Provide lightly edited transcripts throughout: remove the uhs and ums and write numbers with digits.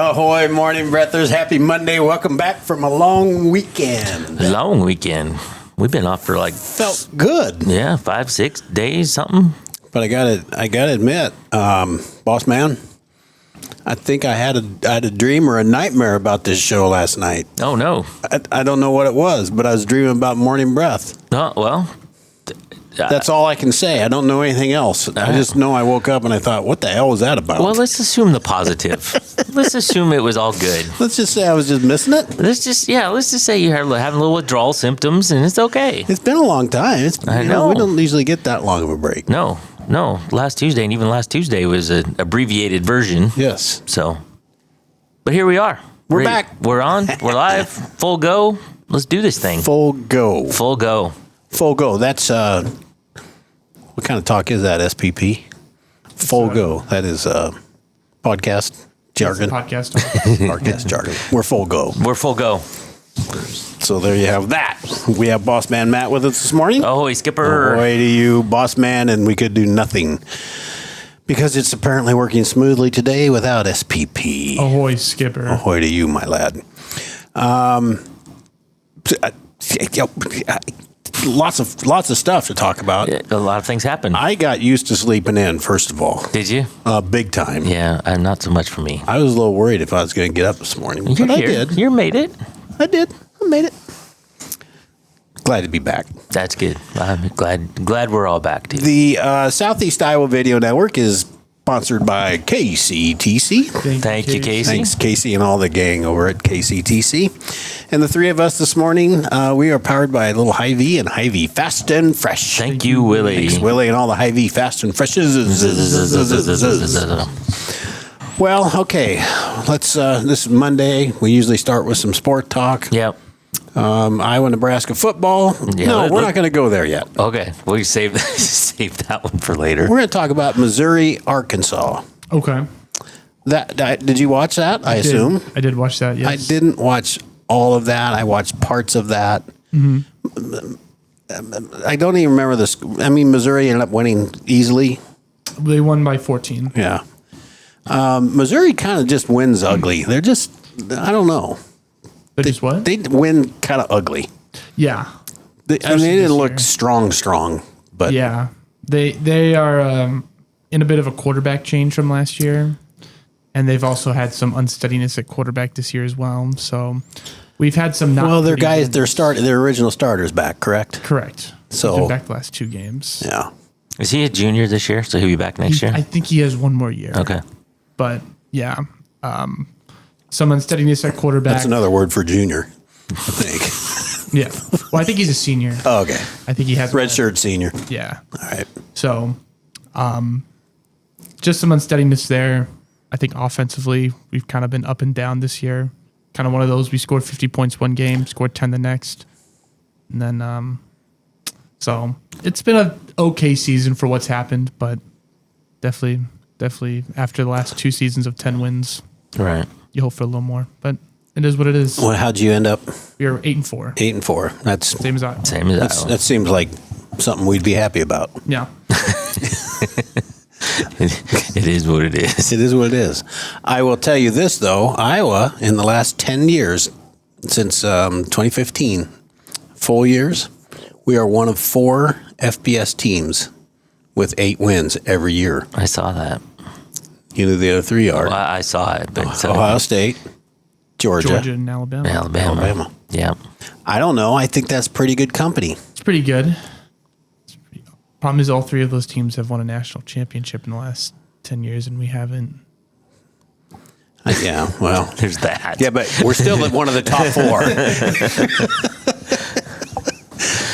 Ahoy, morning breathers. Happy Monday. Welcome back from a long weekend. Long weekend. We've been off for like Felt good. 5-6 days, something. But I gotta admit, boss man, I think I had a dream or a nightmare about this show last night. Oh no. I don't know what it was, but I was dreaming about morning breath. Oh well. That's all I can say. I don't know anything else. I just know I woke up and I thought, what the hell was that about? Well, let's assume the positive. Let's assume it was all good. Let's just say I was just missing it. Let's just say you're having a little withdrawal symptoms, and it's okay. It's been a long time. I know. We don't usually get that long of a break. No. Last Tuesday, and even last Tuesday was an abbreviated version. Yes. So, but here we are. We're back. We're on. We're live. Full go. Let's do this thing. Full go. Full go. Full go. That's what kind of talk is that? SPP. Full go. That is podcast jargon. Podcast. Podcast jargon. We're full go. We're full go. So there you have that. We have Boss Man Matt with us this morning. Ahoy, Skipper. Ahoy to you, Boss Man, and we could do nothing because it's apparently working smoothly today without SPP. Ahoy, Skipper. Ahoy to you, my lad. Lots of stuff to talk about. A lot of things happen. I got used to sleeping in, first of all. Did you? Big time. Yeah, not so much for me. I was a little worried if I was going to get up this morning, You're but here. I did. You made it. I made it. Glad to be back. That's good. I'm glad we're all back, dude. The Southeast Iowa Video Network is sponsored by KCTC. Thank you, Casey. Thanks, Casey, and all the gang over at KCTC. And the three of us this morning, we are powered by a little Hy-Vee and Hy-Vee Fast and Fresh. Thank you, Willie. Thanks, Willie, and all the Hy-Vee Fast and Freshes. Well, okay. Let's. This is Monday. We usually start with some sport talk. Yep. Iowa, Nebraska football. Yeah, No, we're not going to go there yet. Okay. We save that one for later. We're going to talk about Missouri, Arkansas. Okay. Did you watch that? I assume. I did watch that, yes. I didn't watch all of that. I watched parts of that. Mm-hmm. I don't even remember this. I mean, Missouri ended up winning easily. They won by 14. Yeah. Missouri kind of just wins ugly. They're just, I don't know. They just what? They win kind of ugly. Yeah. They Especially didn't this look year. strong, but Yeah. They are in a bit of a quarterback change from last year. And they've also had some unsteadiness at quarterback this year as well. So we've had some not. well, their pretty guys, wins. their original starters back, correct? Correct. So- He's been back the last 2 games. Yeah. Is he a junior this year? So he'll be back next year? I think he has one more year. Okay. But yeah, some unsteadiness at quarterback. That's another word for junior, I think. Yeah. Well, I think he's a senior. Oh, okay. I think he has Redshirt senior. Yeah. All right. So, just some unsteadiness there. I think offensively, we've kind of been up and down this year. Kind of one of those. We scored 50 points one game, scored 10 the next. And then, so it's been an okay season for what's happened, but definitely after the last 2 seasons of 10 wins, Right. you hope for a little more. But it is what it is. Well, how'd you end up? We are 8-4. 8-4. That's Same as I. Same as Iowa. that seems like something we'd be happy about. Yeah. It is what it is. It is what it is. I will tell you this though: Iowa in the last 10 years, since 2015, full years, we are one of 4 FBS teams with 8 wins every year. I saw that. You know the other 3 are Well, I saw it, but Ohio State, Georgia, and Alabama. Alabama. Yeah. I don't know. I think that's pretty good company. It's pretty good. Problem is, all 3 of those teams have won a national championship in the last 10 years, and we haven't. Yeah, well, There's that. yeah, but we're still at one of the top 4.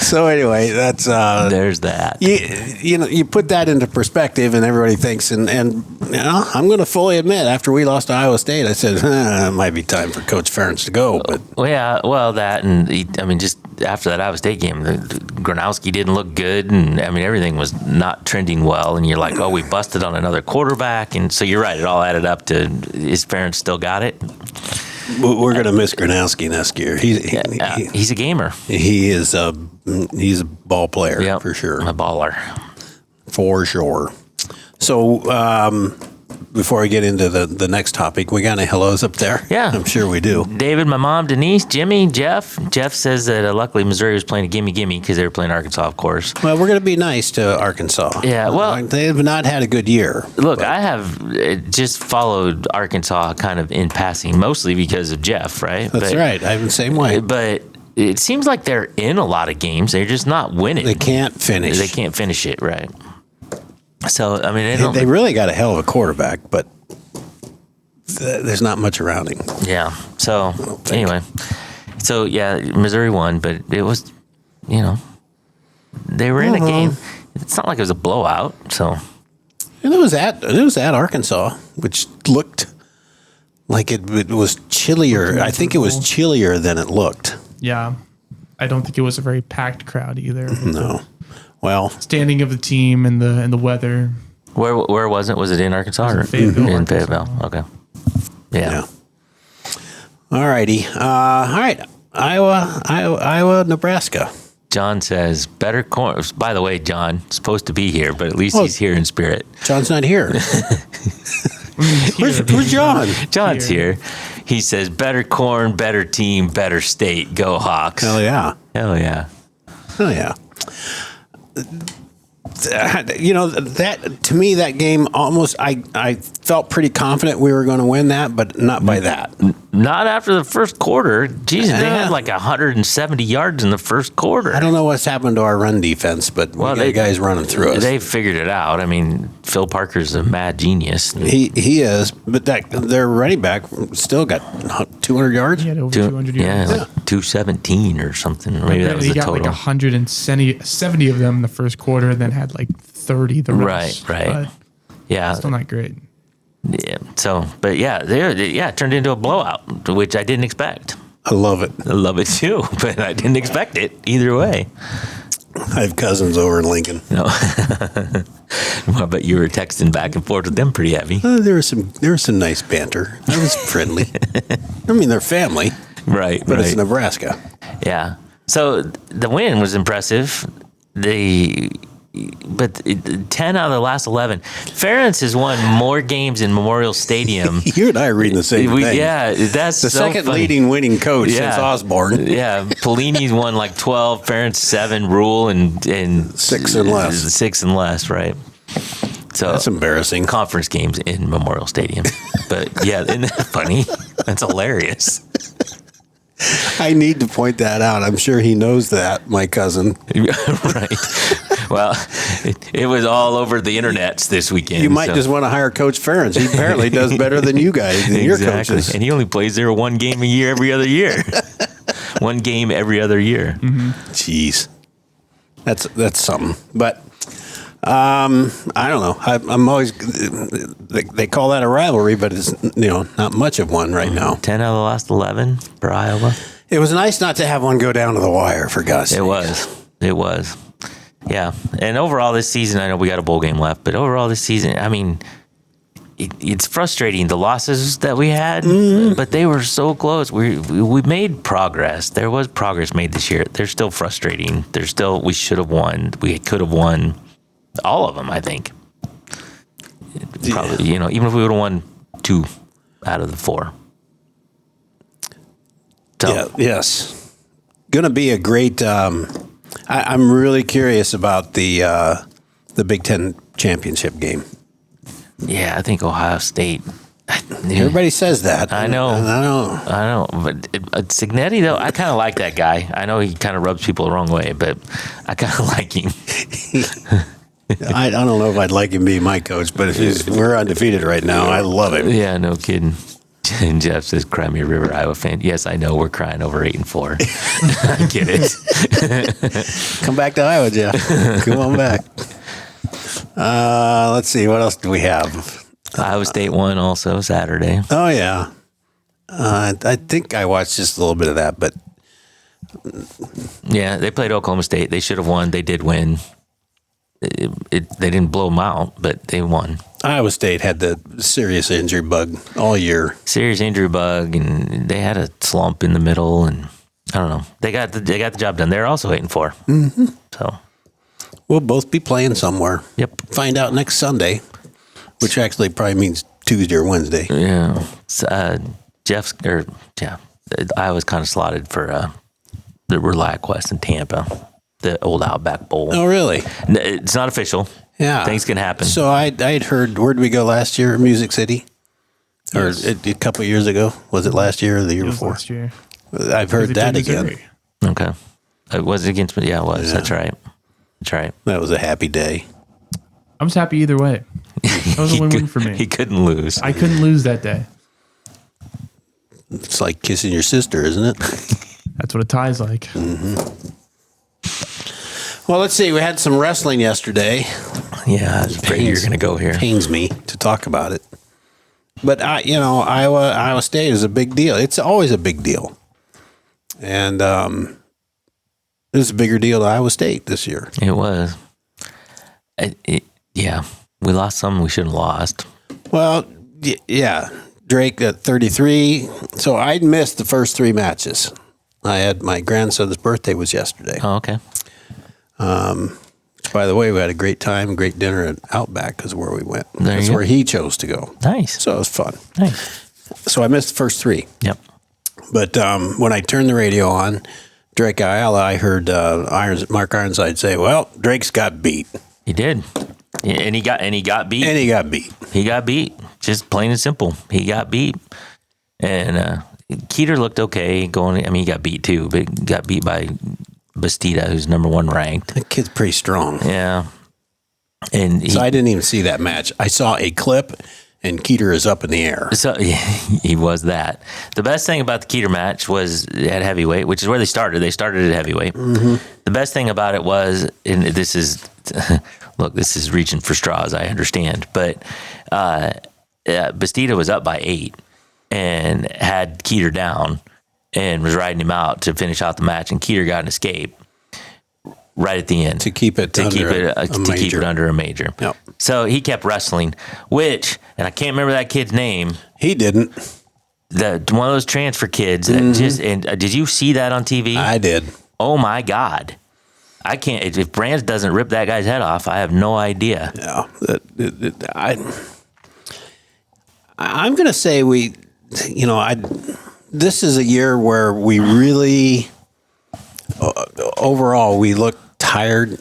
So anyway, that's There's that. you put that into perspective, and everybody thinks, and I'm going to fully admit, after we lost to Iowa State, I said it might be time for Coach Ferentz to go. But Well, yeah, that, and just after that Iowa State game, Gronowski didn't look good, and everything was not trending well. And you're like, oh, we busted on another quarterback, and so you're right. It all added up to his parents still got it. we're going to miss Gronowski next year. He's a gamer. He's a ball player, for sure. A baller. For sure. So before we get into the next topic, we got any hellos up there? Yeah. I'm sure we do. David, my mom, Denise, Jimmy, Jeff. Jeff says that luckily Missouri was playing a gimme because they were playing Arkansas, of course. Well, we're going to be nice to Arkansas. Yeah, well- they've not had a good year. Look, I have just followed Arkansas kind of in passing, mostly because of Jeff, right? That's right. I'm the same way. But it seems like they're in a lot of games. They're just not winning. They can't finish. They can't finish it, right? So, I mean, They really got a hell of a quarterback, but there's not much around him. yeah. So, anyway. So, yeah, Missouri won, but it was, they were in a game. It's not like it was a blowout, so. And it was at Arkansas, which looked like it was chillier. I think it was chillier than it looked. Yeah. I don't think it was a very packed crowd either. No. Well, Standing of the team and the weather. Where was it? Was it in Arkansas? Or? Fayetteville, In Arkansas. Fayetteville. Okay. Yeah. all righty. All right. Iowa, Nebraska. John says, better corn. By the way, John, supposed to be here, but at least he's here in spirit. John's not here. Where's John? John's here. He says, better corn, better team, better state. Go Hawks. Hell yeah. Hell yeah. Hell yeah. That to me, that game almost, I felt pretty confident we were going to win that, but not by that. Not after the first quarter. Jesus, they Yeah. had like 170 yards in the first quarter. I don't know what's happened to our run defense, but we got guys running through us. They figured it out. I mean, Phil Parker's a mad genius. He is, but their running back still got 200 yards. He had over 200 yards. Yeah, like 217 or something. Maybe that was He the got total. like 170 of them in the first quarter, then had like 30 the rest. Right. But Yeah. still not great. Yeah. So, but yeah, it turned into a blowout, which I didn't expect. I love it. I love it too, but I didn't expect it either way. I have cousins over in Lincoln. No. Well, but you were texting back and forth with them pretty heavy. There was some nice banter. It was friendly. I mean, they're family, Right. but right. it's Nebraska. Yeah. So the win was impressive. But 10 out of the last 11. Ferentz has won more games in Memorial Stadium. You and I are reading the same thing. Yeah, that's The so second funny. leading winning coach Yeah. since Osborne. Yeah, Pelini's won like 12, Ferentz 7, Rule and 6 and less. 6 and less, right? So That's embarrassing. conference games in Memorial Stadium. But yeah, isn't that funny? That's hilarious. I need to point that out. I'm sure he knows that, my cousin. Right. Well, it was all over the internet this weekend. You might so- just want to hire Coach Ferentz. He apparently does better than you guys, than your coaches. And he only plays there one game a year every other year. One game every other year. Jeez, that's something. But I don't know. I'm always. They call that a rivalry, but it's not much of one right now. 10 out of the last 11 for Iowa. It was nice not to have one go down to the wire. For God's sake. It was. Yeah. And overall this season, I know we got a bowl game left, but overall this season, I mean, it's frustrating, the losses that we had, but they were so close. We made progress. There was progress made this year. They're still frustrating. We should have won. We could have won all of them, I think. Probably, even if we would have won 2 out of the 4. So, Yeah. Yes. Going to be a great. I'm really curious about the Big Ten championship game. yeah, I think Ohio State. Everybody says that. I know. I know. I know, but Signetti, though, I kind of like that guy. I know he kind of rubs people the wrong way, but I kind of like him. I don't know if I'd like him being my coach, but if we're undefeated right now, I love him. Yeah, no kidding. And Jeff says, "Cry me a river, Iowa fan." Yes, I know we're crying over 8-4. I get it. Come back to Iowa, Jeff. Come on back. Let's see. What else do we have? Iowa State won also Saturday. Oh, yeah. I think I watched just a little bit of that, but Yeah, they played Oklahoma State. They should have won. They did win. They didn't blow them out, but they won. Iowa State had the serious injury bug all year. Serious injury bug, and they had a slump in the middle, and I don't know. They got the job done. They're also 8-4. Mm-hmm. So, We'll both be playing somewhere. yep. Find out next Sunday, which actually probably means Tuesday or Wednesday. Yeah. Iowa's kind of slotted for the ReliaQuest in Tampa, the old Outback Bowl. Oh, really? It's not official. Yeah. Things can happen. So I'd heard, where did we go last year? Music City? Or Yes. a couple of years ago? Was it last year or the year It was before? last year. I've heard that again. Missouri. Okay. Was it against me? Yeah, it was. Yeah. That's right. That's right. That was a happy day. I was happy either way. That was a win-win for me. He couldn't lose. I couldn't lose that day. It's like kissing your sister, isn't it? That's what a tie's like. Well, let's see. We had some wrestling yesterday. Yeah, I was afraid you were going to go here. Pains me to talk about it. But, Iowa State is a big deal. It's always a big deal. And it was a bigger deal to Iowa State this year. It was. Yeah, we lost some we shouldn't have lost. Well, yeah. Drake at 33. So I'd missed the first 3 matches. I had my grandson's birthday was yesterday. Oh, okay. By the way, we had a great time, great dinner at Outback is where we went. There That's you go. where he chose to go. Nice. So it was fun. Nice. So I missed the first 3. Yep. But when I turned the radio on, Drake Ayala, I heard Mark Ironside say, "Well, Drake's got beat." He did. And he got beat. And he got beat. He got beat. Just plain and simple. He got beat. And Keeter looked okay going. I mean, he got beat too, but got beat by Bastida, who's number 1 ranked. That kid's pretty strong. Yeah. And So I didn't even see that match. I saw a clip, and Keeter is up in the air. So he was that. The best thing about the Keeter match was at heavyweight, which is where they started. They started at heavyweight. Mm-hmm. The best thing about it was, and this is, look, this is reaching for straws, I understand, but Bastida was up by 8 and had Keeter down and was riding him out to finish out the match, and Keeter got an escape right at the end To keep it keep it under a major. Yep. So he kept wrestling, which, and I can't remember that kid's name. He didn't. One of those transfer kids that just, and did you see that on TV? I did. Oh my God. I can't, if Brands doesn't rip that guy's head off, I have no idea. Yeah. I'm going to say this is a year where we really, overall, we look tired.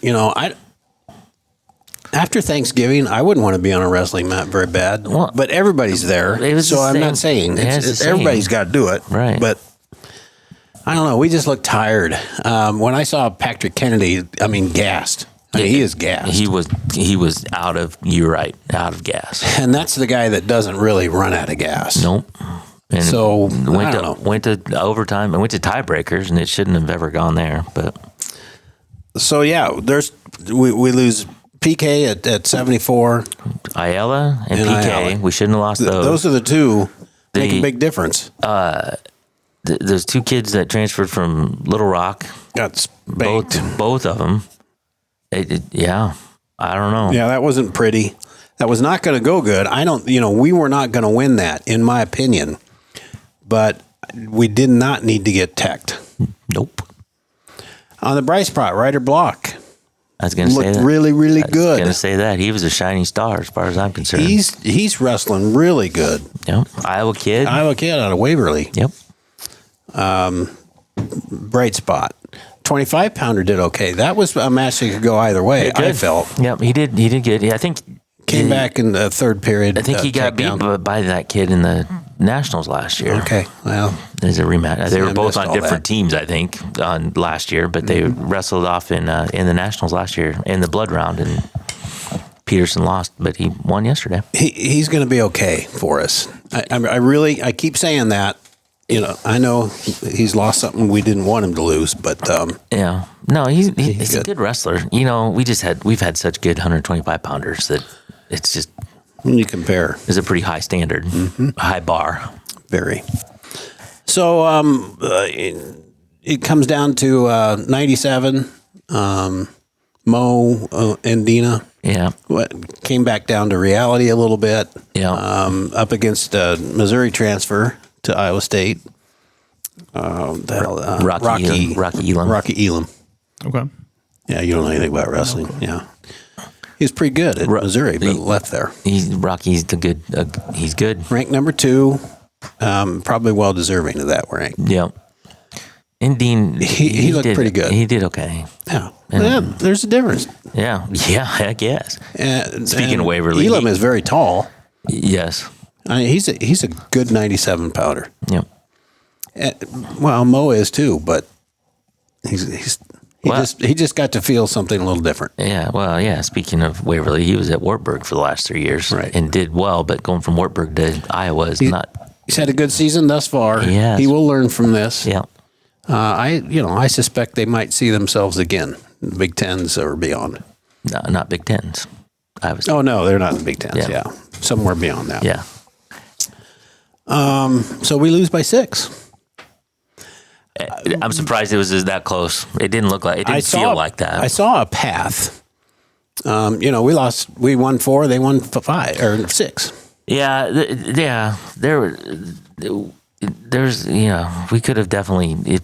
After Thanksgiving, I wouldn't want to be on a wrestling mat very bad. Well, but everybody's there, it was so the I'm same. not saying Yeah, it's the same. everybody's got to do it. Right. But I don't know. We just look tired. When I saw Patrick Kennedy, gassed. He is gassed. He was out of gas. And that's the guy that doesn't really run out of gas. Nope. And So, I don't know. went to overtime and went to tiebreakers, and it shouldn't have ever gone there. But So, yeah, we lose PK at 74. Ayala and And PK, Ayala. we shouldn't have lost those. Those are the two make The- a big difference. Those 2 kids that transferred from Little Rock, Got spanked. both of them. Yeah, I don't know. Yeah, that wasn't pretty. That was not going to go good. We were not going to win that, in my opinion. But we did not need to get teched. Nope. On the Bryce Pratt, Ryder Block I was going to say looked that. really, really I was good. going to say that. He was a shining star as far as I'm concerned. He's wrestling really good. Yep. Iowa kid. Iowa kid out of Waverly. Yep. Bright spot. 25-pounder did okay. That was a match that could go either way, I felt. Yep. He did good. Yeah, I think Came back in the third period. I think he got beat by that kid in the Nationals last year. Okay, well, There's a rematch. They were I both missed on all different that. teams, I think, on last year, but they wrestled off in the Nationals last year in the blood round, and Peterson lost, but he won yesterday. he's going to be okay for us. I keep saying that. I know he's lost something we didn't want him to lose, but Yeah, no, he's a good. good wrestler. We've had such good 125 pounders that it's just when you compare, is a pretty high standard, high bar. very. So it comes down to 97. Mo and Dina Yeah, came back down to reality a little bit. yeah. Up against Missouri transfer to Iowa State. Rocky Elam. Rocky Elam. Okay. Yeah, you don't know anything about wrestling. Yeah. He's pretty good at Missouri, but left there. Rocky's good. He's good. Ranked number 2, probably well deserving of that rank. Yeah. And Dean, he looked pretty good. He did okay. Yeah. Yeah, there's a difference. Yeah, I guess. Speaking And of Waverly, Elam is very tall. Yes. I mean, he's a good 97 pounder. Yeah. Well, Mo is too, but he just got to feel something a little different. Yeah. Well, yeah. Speaking of Waverly, he was at Wartburg for the last 3 years, Right. and did well. But going from Wartburg to Iowa is not. He's had a good season thus far. Yes. He will learn from this. Yeah. I suspect they might see themselves again in the Big Tens or beyond. No, not Big Tens. I was. Oh no, they're not in the Big Tens. Yeah. Yeah, somewhere beyond that. Yeah. So we lose by 6. I'm surprised it was that close. It didn't look like. It didn't feel like that. I saw a path. We won 4, they won 5 or 6. Yeah. There's we could have definitely.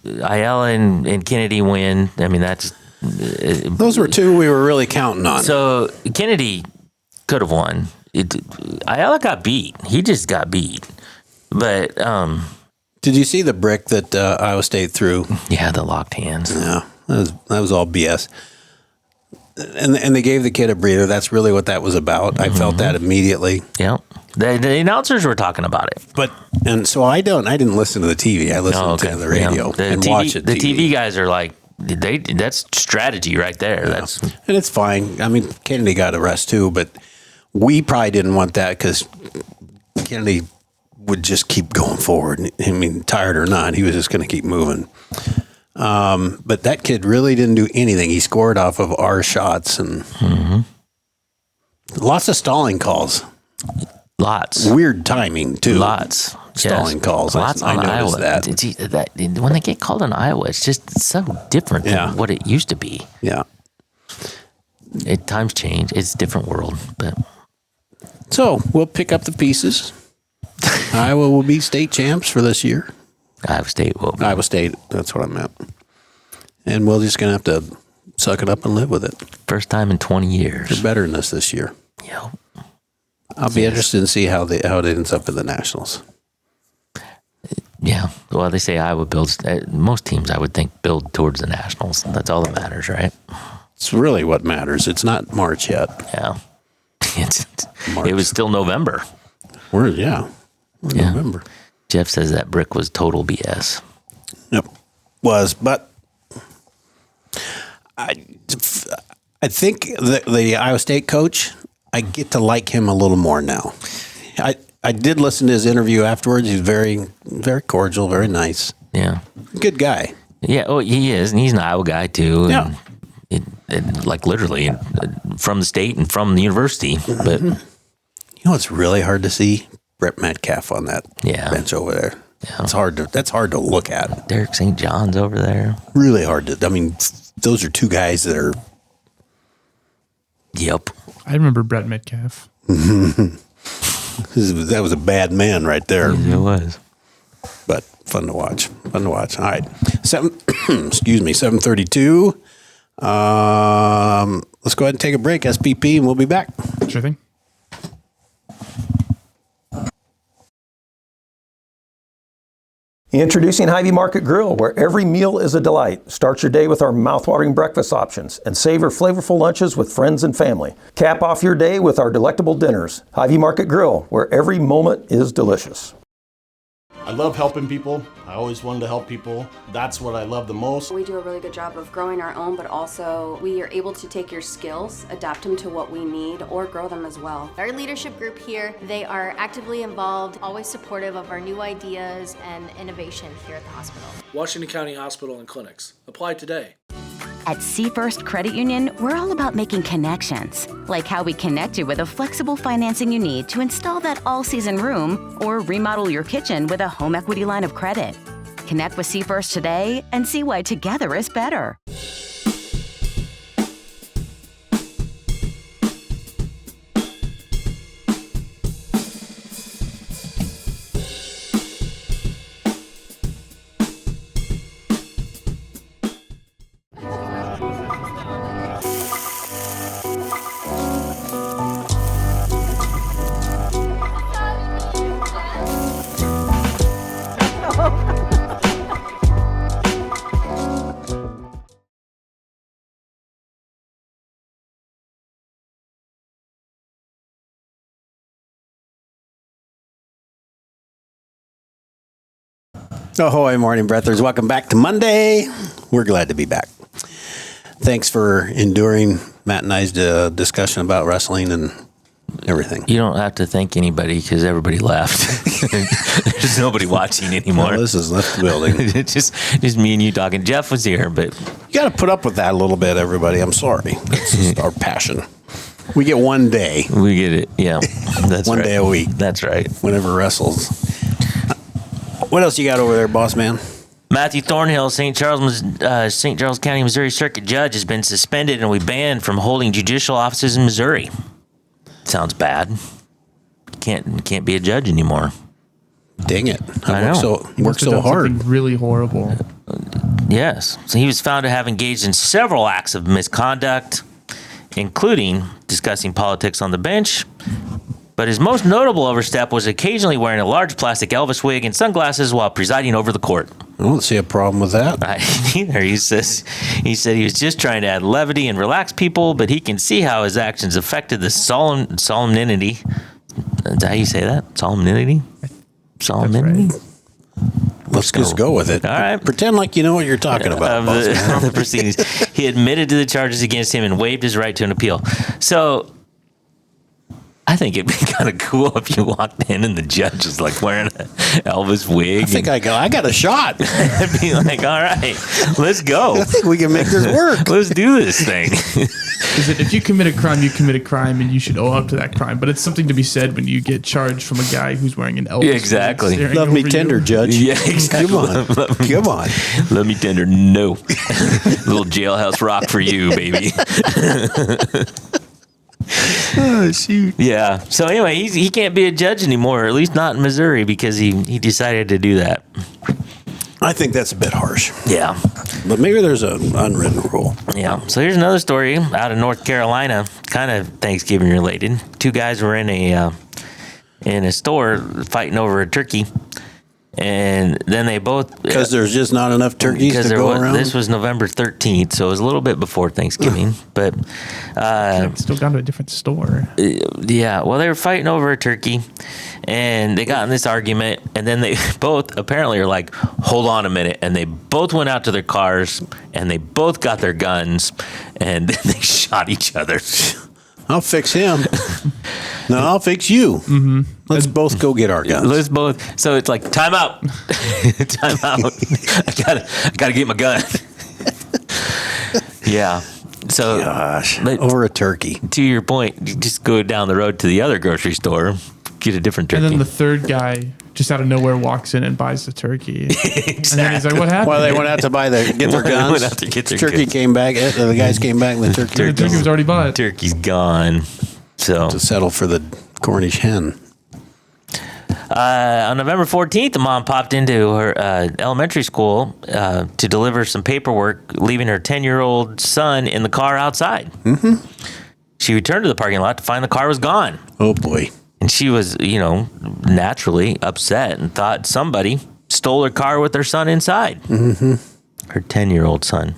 Ayala and Kennedy win. I mean, that's. Those were 2 we were really counting on. So Kennedy could have won. Ayala got beat. He just got beat. But Did you see the brick that Iowa State threw? yeah, the locked hands. Yeah, that was all BS. And they gave the kid a breather. That's really what that was about. I felt that immediately. Yeah, the announcers were talking about it. So I didn't listen to the TV. I listened to the radio and watched it. The TV guys are like, that's strategy right there. Yeah. That's and it's fine. I mean, Kennedy got a rest too, but we probably didn't want that because Kennedy would just keep going forward. I mean, tired or not, he was just going to keep moving. But that kid really didn't do anything. He scored off of our shots and lots of stalling calls. lots. Weird timing too. Lots. Stalling calls. Lots I on noticed Iowa. that. When they get called on Iowa, it's just so different than what it used to be. Yeah. Times change. It's a different world. But So we'll pick up the pieces. Iowa will be state champs for this year. Iowa State will be. Iowa State, that's what I meant. And we're just going to have to suck it up and live with it. First time in 20 years. They're better than us this year. Yep. I'll be interested to see how it ends up in the Nationals. Yeah. Well, they say Iowa builds, most teams I would think build towards the Nationals. That's all that matters, right? It's really what matters. It's not March yet. Yeah. It was still November. We're November. Jeff says that brick was total BS. Yep. Was, but I think the Iowa State coach, I get to like him a little more now. I did listen to his interview afterwards. He's very, very cordial, very nice. Yeah. Good guy. Yeah. Oh, he is. And he's an Iowa guy, too. Yeah. And like literally from the state and from the university. But you know, it's really hard to see Brett Metcalf on that bench over there. Yeah. That's hard to look at. Derek St. John's over there. Really hard to. I mean, those are two guys that are. Yep. I remember Brett Metcalf. That was a bad man right there. It was. But fun to watch. Fun to watch. All right. 7:32. Let's go ahead and take a break, SPP, and we'll be back. Sure thing. Introducing Hy-Vee Market Grill, where every meal is a delight. Start your day with our mouthwatering breakfast options and savor flavorful lunches with friends and family. Cap off your day with our delectable dinners. Hy-Vee Market Grill, where every moment is delicious. I love helping people. I always wanted to help people. That's what I love the most. We do a really good job of growing our own, but also we are able to take your skills, adapt them to what we need, or grow them as well. Our leadership group here, they are actively involved, always supportive of our new ideas and innovation here at the hospital. Washington County Hospital and Clinics. Apply today. At Seafirst Credit Union, we're all about making connections, like how we connect you with a flexible financing you need to install that all-season room or remodel your kitchen with a home equity line of credit. Connect with Seafirst today and see why together is better. Ahoy, morning breathers. Welcome back to Monday. We're glad to be back. Thanks for enduring Matt and I's discussion about wrestling and everything. You don't have to thank anybody because everybody left. There's nobody watching anymore. Well, this has left the building. It's just me and you talking. Jeff was here, but You got to put up with that a little bit, everybody. I'm sorry. It's just our passion. We get one day, we get it. Yeah, that's one right. day a week, That's right. whenever wrestles. What else you got over there, boss man? Matthew Thornhill, St. Charles County, Missouri Circuit Judge, has been suspended and we banned from holding judicial offices in Missouri. Sounds bad. Can't be a judge anymore. Dang it. I know. He Worked must have so done hard. something really horrible. Yes. So he was found to have engaged in several acts of misconduct, including discussing politics on the bench. But his most notable overstep was occasionally wearing a large plastic Elvis wig and sunglasses while presiding over the court. I don't see a problem with that. Neither. He said he was just trying to add levity and relax people, but he can see how his actions affected the solemnity. Is that how you say that? Solemnity? Solemnity? Let's just go with it. All right. Pretend like you know what you're talking about, boss man. The proceedings. He admitted to the charges against him and waived his right to an appeal. So I think it'd be kind of cool if you walked in and the judge is like wearing an Elvis wig. I think I got a shot. I'd be like, all right, let's go. I think we can make this work. Let's do this thing. Is that if you commit a crime, you commit a crime, and you should owe up to that crime. But it's something to be said when you get charged from a guy who's wearing an Elvis. Yeah, exactly. wig staring Love me over tender, you. Judge. Yeah, exactly. Come on. Let me tender. No. Little jailhouse rock for you, baby. Oh, shoot. Yeah. So anyway, he can't be a judge anymore, or at least not in Missouri, because he decided to do that. I think that's a bit harsh. Yeah. But maybe there's an unwritten rule. Yeah. So here's another story out of North Carolina, kind of Thanksgiving related. Two guys were in a store fighting over a turkey, and then they both Because there's just not enough turkeys to go around. This was November 13th, so it was a little bit before Thanksgiving, but Still gone to a different store. yeah. Well, they were fighting over a turkey, and they got in this argument, and then they both apparently are like, hold on a minute, and they both went out to their cars, and they both got their guns, and then they shot each other. I'll fix him. No, I'll fix you. Mm-hmm. Let's both go get our guns. Let's both. So it's like, time out. Time out. I gotta get my gun. Yeah. So, Gosh, but over a turkey. to your point, you just go down the road to the other grocery store, get a different turkey. And then the third guy just out of nowhere walks in and buys the turkey. And then he's like, what happened? Well, they went out to get their They guns. went out to get their turkey guns. came back. The guys came back with turkey the turkey was already bought. Turkey's gone. So to settle for the Cornish hen. on November 14th, the mom popped into her elementary school to deliver some paperwork, leaving her 10-year-old son in the car outside. Mm-hmm. She returned to the parking lot to find the car was gone. Oh boy. And she was, naturally upset and thought somebody stole her car with their son inside. Mm-hmm. Her 10-year-old son.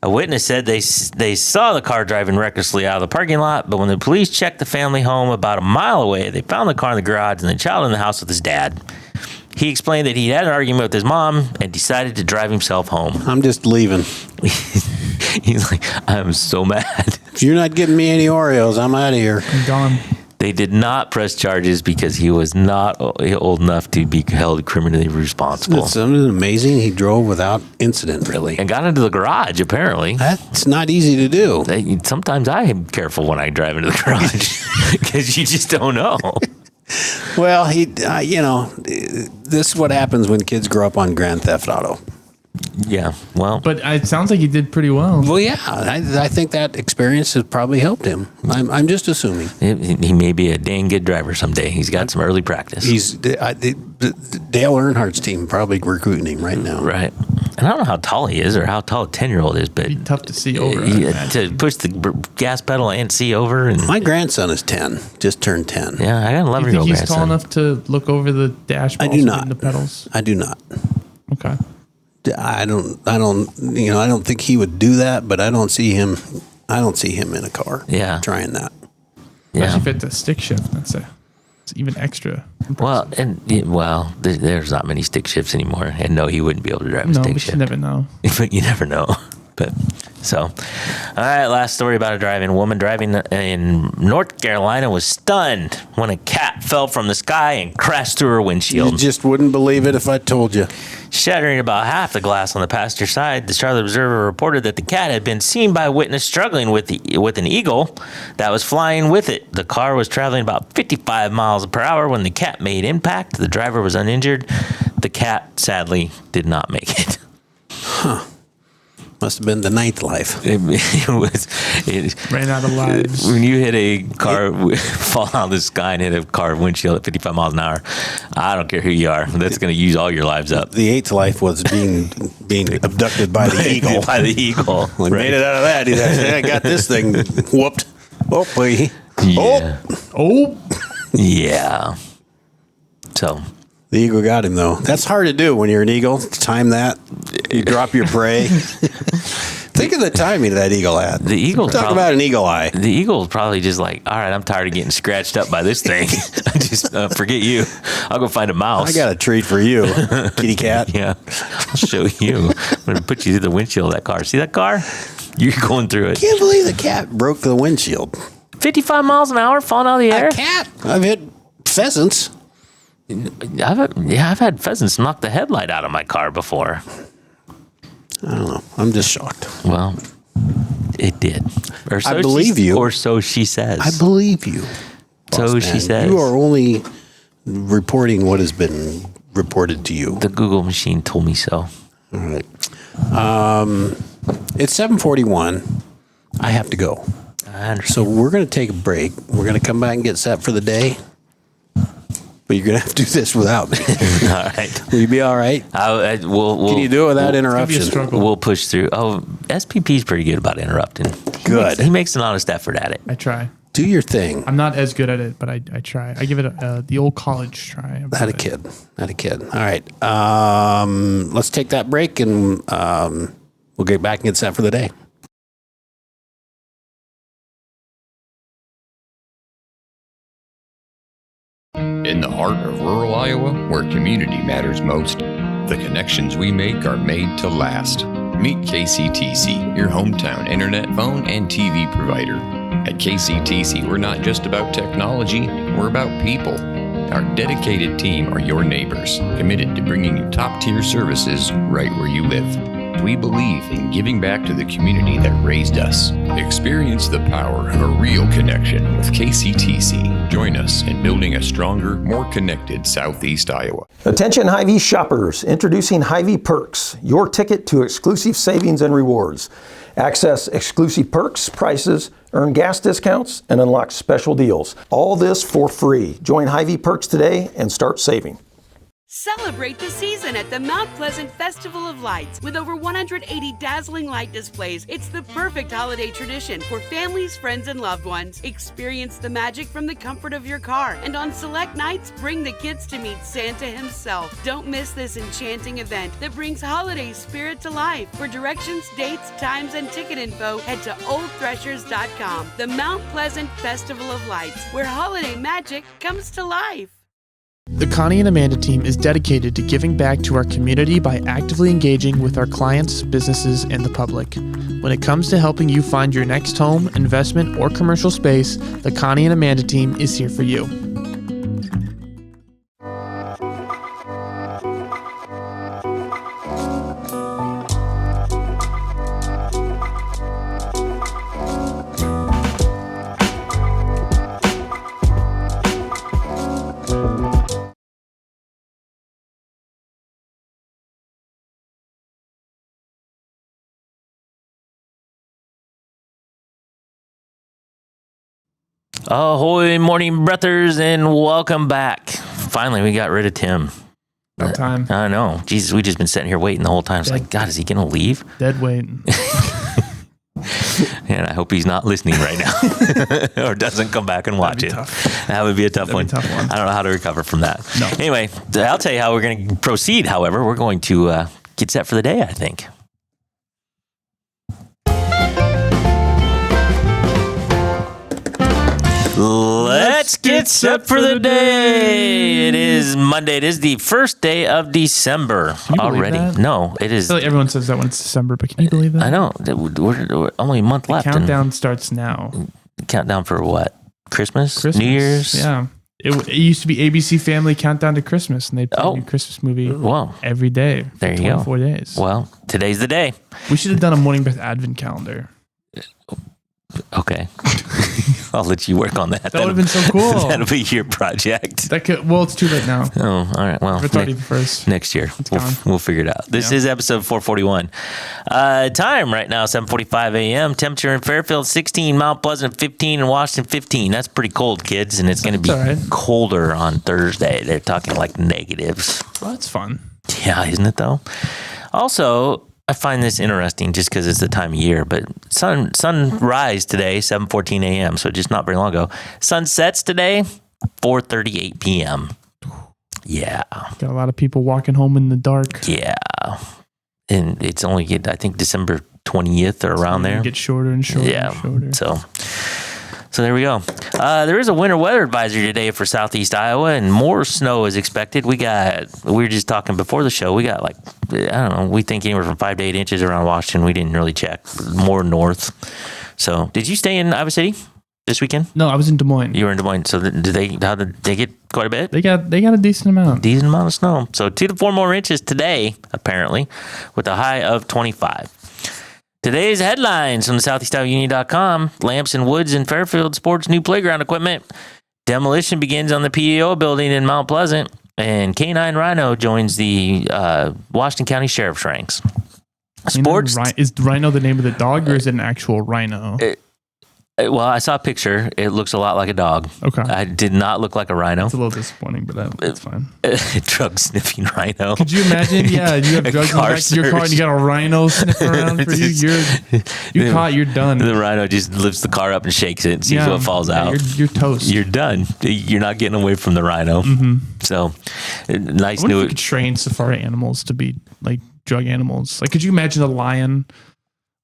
A witness said they saw the car driving recklessly out of the parking lot, but when the police checked the family home about a mile away, they found the car in the garage and the child in the house with his dad. He explained that he had an argument with his mom and decided to drive himself home. I'm just leaving. He's like, I'm so mad. If you're not getting me any Oreos, I'm out of here. I'm gone. They did not press charges because he was not old enough to be held criminally responsible. It's amazing. He drove without incident, really. And got into the garage, apparently. That's not easy to do. Sometimes I am careful when I drive into the garage because you just don't know. Well, this is what happens when kids grow up on Grand Theft Auto. Yeah, well. But it sounds like he did pretty well. Well, yeah, I think that experience has probably helped him. I'm just assuming. He may be a dang good driver someday. He's got some early practice. Dale Earnhardt's team probably recruiting him right now. Right. And I don't know how tall he is or how tall a 10-year-old is, but It'd be tough to see over. to push the gas pedal and see over. And My grandson is 10, just turned 10. yeah, I got an Do you 11-year-old think he's grandson. tall enough to look over the dash? I do not. The pedals. I do not. Okay. I don't think he would do that, but I don't see him in a car. Yeah. Trying that. Yeah. Especially if it's a stick shift. That's it. It's even extra. Well, there's not many stick shifts anymore. And no, he wouldn't be able to drive a No, stick but shift. you never know. But you never know. But so, all right, last story about a driving woman driving in North Carolina was stunned when a cat fell from the sky and crashed through her windshield. You just wouldn't believe it if I told you. Shattering about half the glass on the passenger side, the Charlotte Observer reported that the cat had been seen by a witness struggling with an eagle that was flying with it. The car was traveling about 55 miles per hour when the cat made impact. The driver was uninjured. The cat, sadly, did not make it. Must have been the ninth life. It Ran out of lives. When you hit a car, fall out of the sky and hit a car windshield at 55 miles an hour, I don't care who you are. That's going to use all your lives up. The eighth life was being abducted by the eagle. By the eagle. When he made it out of that, he's like, I got this thing whooped. Yeah. Oh. Yeah. So. The eagle got him, though. That's hard to do when you're an eagle. Time that. You drop your prey. Think of the timing that eagle had. The eagle. Talk about an eagle eye. The eagle's probably just like, all right, I'm tired of getting scratched up by this thing. Just forget you. I'll go find a mouse. I got a treat for you, kitty cat. Yeah. I'll show you. I'm going to put you through the windshield of that car. See that car? You're going through it. Can't believe the cat broke the windshield. 55 miles an hour falling out of the air? A cat? I've hit pheasants. I've had pheasants knock the headlight out of my car before. I don't know. I'm just shocked. Well, it did. Or so I believe you. Or so she says. I believe you. So she says. You are only reporting what has been reported to you. The Google machine told me so. All right. It's 7:41. I have to go. I understand. So we're going to take a break. We're going to come back and get set for the day. But you're going to have to do this without me. All right. Will you be all right? We'll Can you do it without It's interruption? gonna be a struggle. We'll push through. Oh, SPP's pretty good about interrupting. Good. He makes an honest effort at it. I try. Do your thing. I'm not as good at it, but I try. I give it the old college try. Had a kid. All right. Let's take that break and we'll get back and get set for the day. In the heart of rural Iowa, where community matters most, the connections we make are made to last. Meet KCTC, your hometown internet, phone, and TV provider. At KCTC, we're not just about technology, we're about people. Our dedicated team are your neighbors, committed to bringing you top-tier services right where you live. We believe in giving back to the community that raised us. Experience the power of a real connection with KCTC. Join us in building a stronger, more connected Southeast Iowa. Attention Hy-Vee shoppers, introducing Hy-Vee Perks, your ticket to exclusive savings and rewards. Access exclusive perks, prices, earn gas discounts, and unlock special deals. All this for free. Join Hy-Vee Perks today and start saving. Celebrate the season at the Mount Pleasant Festival of Lights. With over 180 dazzling light displays, it's the perfect holiday tradition for families, friends, and loved ones. Experience the magic from the comfort of your car. And on select nights, bring the kids to meet Santa himself. Don't miss this enchanting event that brings holiday spirit to life. For directions, dates, times, and ticket info, head to oldthreshers.com. The Mount Pleasant Festival of Lights, where holiday magic comes to life. The Connie and Amanda team is dedicated to giving back to our community by actively engaging with our clients, businesses, and the public. When it comes to helping you find your next home, investment, or commercial space, the Connie and Amanda team is here for you. Ahoy, morning breathers, and welcome back. Finally, we got rid of Tim. No time. I know. Jesus, we just been sitting here waiting the whole time. It's like, God, is he going to leave? Dead waiting. And I hope he's not listening right now or doesn't come back and watch it. Tough. That would be a tough one. Tough one. I don't know how to recover from that. No. Anyway, I'll tell you how we're going to proceed. However, we're going to get set for the day, I think. Let's Let's get set for the day. It is Monday. It is the first day of December Can you believe already. that? No, it is. I feel like everyone says that when it's December, but can you believe that? I know. We're only a month left. Countdown starts now. Countdown for what? Christmas? Christmas. New Year's? Yeah. It used to be ABC Family Countdown to Christmas, and they'd play a new Christmas movie every day. For There you go. 24 days. Well, today's the day. We should have done a Morning Breath Advent calendar. Okay. I'll let you work on that. That would have been so cool. That'll be your project. Well, it's too late now. Oh, all right. Well, It's already the first. next year we'll figure it out. This is episode 441. Time right now 7:45 a.m. Temperature in Fairfield 16, Mount Pleasant 15, and Washington 15. That's pretty cold, kids, and it's going to be colder on Thursday. They're talking like negatives. Well, that's fun. Yeah, isn't it though? Also, I find this interesting just because it's the time of year, but sunrise today, 7:14 a.m., so just not very long ago. Sun sets today, 4:38 p.m. Yeah. Got a lot of people walking home in the dark. Yeah. And it's only, I think, December 20th or around there. Get shorter and shorter and shorter. So there we go. There is a winter weather advisory today for southeast Iowa, and more snow is expected. We were just talking before the show. We got we think anywhere from 5 to 8 inches around Washington. We didn't really check. More north. So did you stay in Iowa City this weekend? No, I was in Des Moines. You were in Des Moines. So how did they get quite a bit? They got a decent amount. Decent amount of snow. So 2 to 4 more inches today, apparently, with a high of 25. Today's headlines from the SoutheastIowaUnion.com. Lamson Woods in Fairfield sports new playground equipment. Demolition begins on the PEO building in Mount Pleasant. And K9 Rhino joins the Washington County Sheriff's ranks. Sports. Is Rhino the name of the dog, or is it an actual rhino? Well, I saw a picture. It looks a lot like a dog. Okay. It did not look like a rhino. It's a little disappointing, but that's fine. Drug sniffing rhino. Could you imagine? Yeah, you have drugs in the back of your car and you got a rhino sniffing around for you. You're caught. You're done. The rhino just lifts the car up and shakes it and sees what falls out. You're toast. You're done. You're not getting away from the rhino. Mm-hmm. So, nice I wonder new. if we could train safari animals to be like drug animals. Like, could you imagine a lion?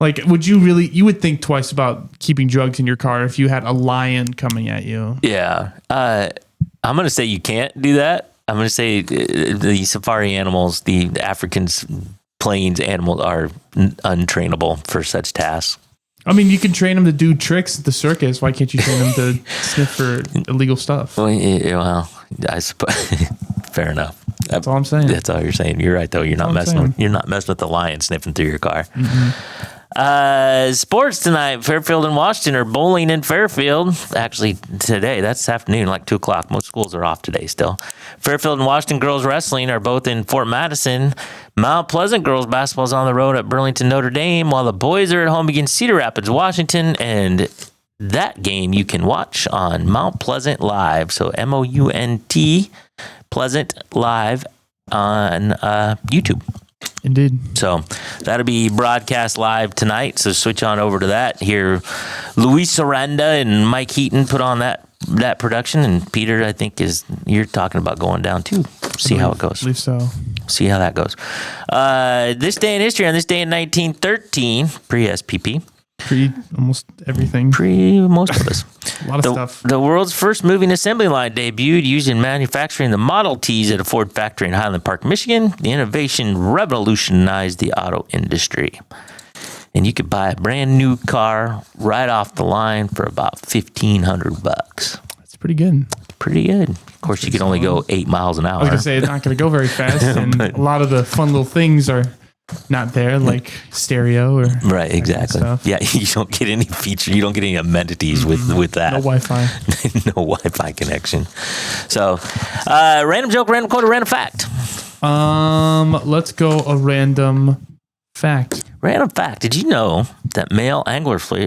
Like, you would think twice about keeping drugs in your car if you had a lion coming at you. Yeah. I'm going to say you can't do that. I'm going to say the safari animals, the African's plains animals are untrainable for such tasks. I mean, you can train them to do tricks at the circus. Why can't you train them to sniff for illegal stuff? Well, I suppose. Fair enough. That's all I'm saying. That's all you're saying. You're right, though. You're not messing with the lion sniffing through your car. Mm-hmm. Sports tonight. Fairfield and Washington are bowling in Fairfield. Actually, today, that's this afternoon, like 2 o'clock. Most schools are off today still. Fairfield and Washington girls wrestling are both in Fort Madison. Mount Pleasant girls basketball is on the road at Burlington Notre Dame, while the boys are at home against Cedar Rapids, Washington. And that game you can watch on Mount Pleasant Live. So MOUNT Pleasant Live on YouTube. Indeed. So that'll be broadcast live tonight. So switch on over to that. Here, Luis Aranda and Mike Heaton put on that production. And Peter, I think, you're talking about going down too. See how it goes. I believe so. See how that goes. This day in history, on this day in 1913, pre-SPP. Almost everything. Most of us. A lot of stuff. The world's first moving assembly line debuted using manufacturing the Model Ts at a Ford factory in Highland Park, Michigan. The innovation revolutionized the auto industry. And you could buy a brand new car right off the line for about $1,500. That's pretty good. Pretty good. Of course, you could only go 8 miles an hour. I was going to say, it's not going to go very fast. And a lot of the fun little things are not there, like stereo or right, exactly. Kind of stuff. Yeah, you don't get any feature, you don't get any amenities with that. No Wi-Fi. No Wi-Fi connection. So, random joke, random quote, or random fact. Let's go a random fact. Random fact. Did you know that male anglerfish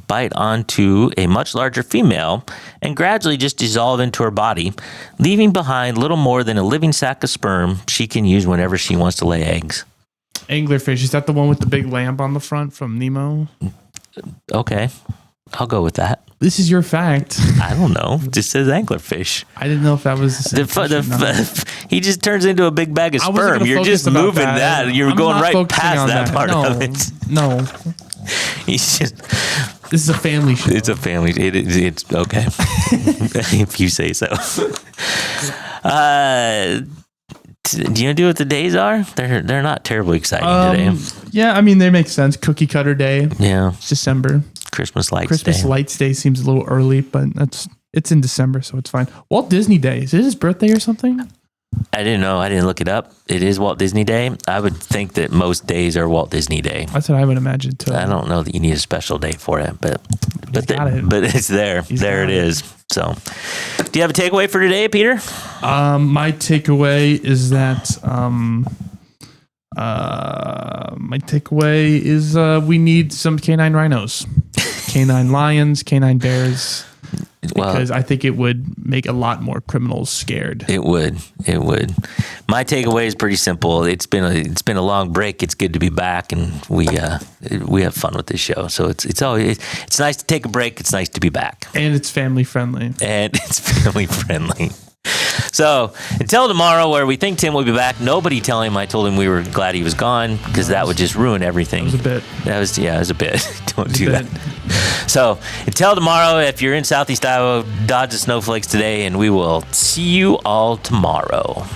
bite onto a much larger female and gradually just dissolve into her body, leaving behind little more than a living sack of sperm she can use whenever she wants to lay eggs? Anglerfish. Is that the one with the big lamp on the front from Nemo? Okay. I'll go with that. This is your fact. I don't know. It just says anglerfish. I didn't know if that was the same he just turns into a big bag of sperm. You're just moving that. You're going right past that part of it. No. He's just This is a family show. It's a family. It's okay. If you say so. Do you know what the days are? They're not terribly exciting today. Yeah, I mean, they make sense. Cookie cutter day. Yeah. It's December. Christmas Lights Christmas Day. Lights Day seems a little early, but it's in December, so it's fine. Walt Disney Day. Is it his birthday or something? I didn't know. I didn't look it up. It is Walt Disney Day. I would think that most days are Walt Disney Day. That's what I would imagine too. I don't know that you need a special day for it, but got it's there. There it is. So, do you have a takeaway for today, Peter? My takeaway is that we need some canine rhinos, canine lions, canine bears. Because I think it would make a lot more criminals scared. It would. My takeaway is pretty simple. It's been a long break. It's good to be back, and we have fun with this show. So it's nice to take a break. It's nice to be back, and it's family friendly. So until tomorrow, where we think Tim will be back, nobody tell him I told him we were glad he was gone, because that would just ruin everything. It was a bit. It was a bit. Don't do that. So until tomorrow, if you're in Southeast Iowa, dodge the snowflakes today, and we will see you all tomorrow.